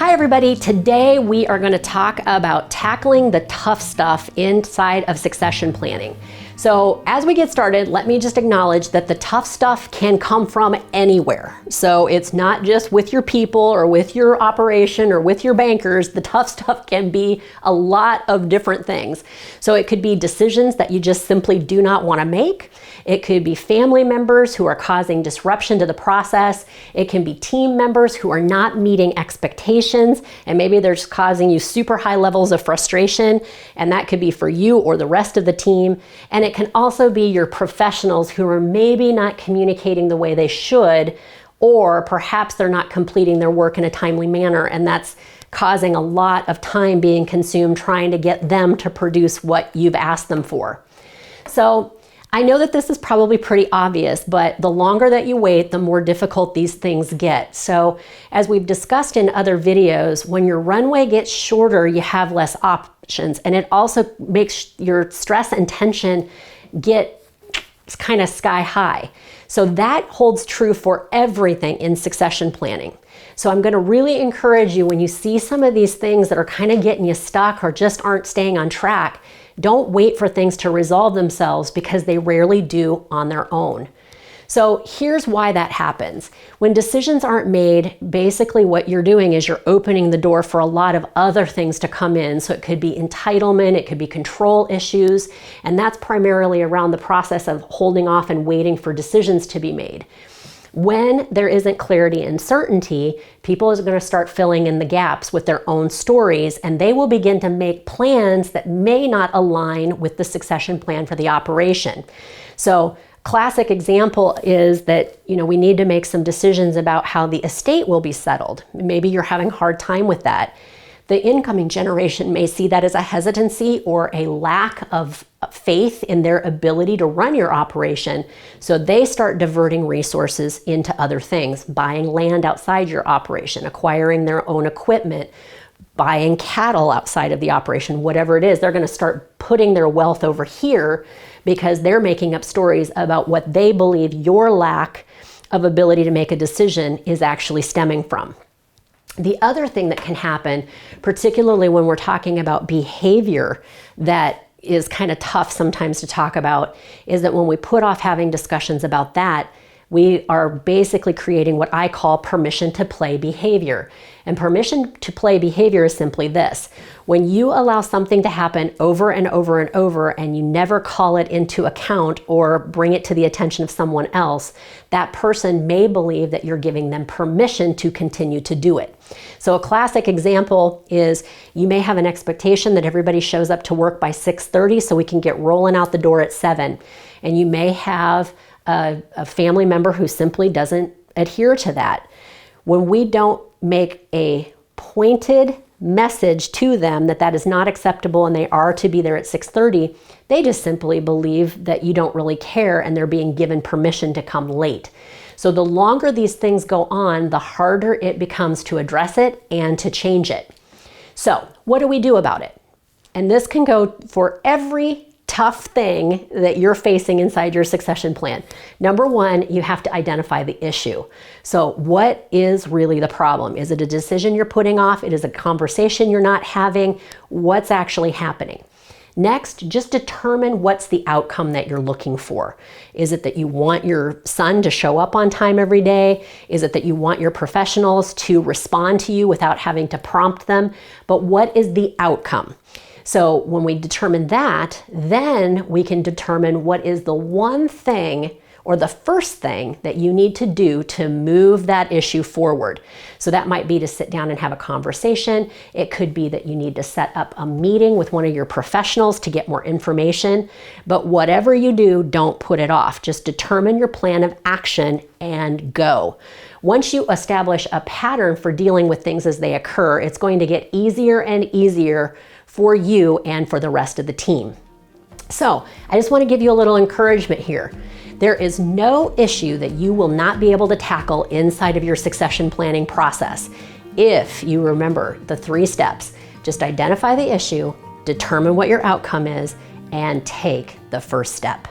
Hi everybody, today we are going to talk about tackling the tough stuff inside of succession planning. So as we get started, let me just acknowledge that the tough stuff can come from anywhere. So it's not just with your people or with your operation or with your bankers. The tough stuff can be a lot of different things. So it could be decisions that you just simply do not want to make. It could be family members who are causing disruption to the process. It can be team members who are not meeting expectations, and maybe they're just causing you super high levels of frustration, and that could be for you or the rest of the team. And it can also be your professionals who are maybe not communicating the way they should, or perhaps they're not completing their work in a timely manner, and that's causing a lot of time being consumed trying to get them to produce what you've asked them for. So I know that this is probably pretty obvious, but the longer that you wait, the more difficult these things get. So as we've discussed in other videos, when your runway gets shorter, you have less options, and it also makes your stress and tension get kind of sky high. So that holds true for everything in succession planning. So I'm going to really encourage you, when you see some of these things that are kind of getting you stuck or just aren't staying on track, don't wait for things to resolve themselves, because they rarely do on their own. So here's why that happens. When decisions aren't made, basically what you're doing is you're opening the door for a lot of other things to come in. So it could be entitlement, it could be control issues, and that's primarily around the process of holding off and waiting for decisions to be made. When there isn't clarity and certainty, people are going to start filling in the gaps with their own stories, and they will begin to make plans that may not align with the succession plan for the operation. So classic example is that, we need to make some decisions about how the estate will be settled. Maybe you're having a hard time with that. The incoming generation may see that as a hesitancy or a lack of faith in their ability to run your operation. So they start diverting resources into other things, buying land outside your operation, acquiring their own equipment, buying cattle outside of the operation, whatever it is. They're going to start putting their wealth over here because they're making up stories about what they believe your lack of ability to make a decision is actually stemming from. The other thing that can happen, particularly when we're talking about behavior that is kind of tough sometimes to talk about, is that when we put off having discussions about that, we are basically creating what I call permission to play behavior. And permission to play behavior is simply this. When you allow something to happen over and over and over, and you never call it into account or bring it to the attention of someone else, that person may believe that you're giving them permission to continue to do it. So a classic example is you may have an expectation that everybody shows up to work by 6:30 so we can get rolling out the door at 7. And you may have a family member who simply doesn't adhere to that. When we don't make a pointed message to them that that is not acceptable and they are to be there at 6:30, they just simply believe that you don't really care and they're being given permission to come late. So the longer these things go on, the harder it becomes to address it and to change it. So what do we do about it? And this can go for every tough thing that you're facing inside your succession plan. Number one, you have to identify the issue. So what is really the problem? Is it a decision you're putting off? It is a conversation you're not having? What's actually happening? Next, just determine what's the outcome that you're looking for. Is it that you want your son to show up on time every day? Is it that you want your professionals to respond to you without having to prompt them? But what is the outcome? So when we determine that, then we can determine what is the one thing or the first thing that you need to do to move that issue forward. So that might be to sit down and have a conversation. It could be that you need to set up a meeting with one of your professionals to get more information. But whatever you do, don't put it off. Just determine your plan of action and go. Once you establish a pattern for dealing with things as they occur, it's going to get easier and easier for you and for the rest of the team. So I just want to give you a little encouragement here. There is no issue that you will not be able to tackle inside of your succession planning process if you remember the 3 steps. Just identify the issue, determine what your outcome is, and take the first step.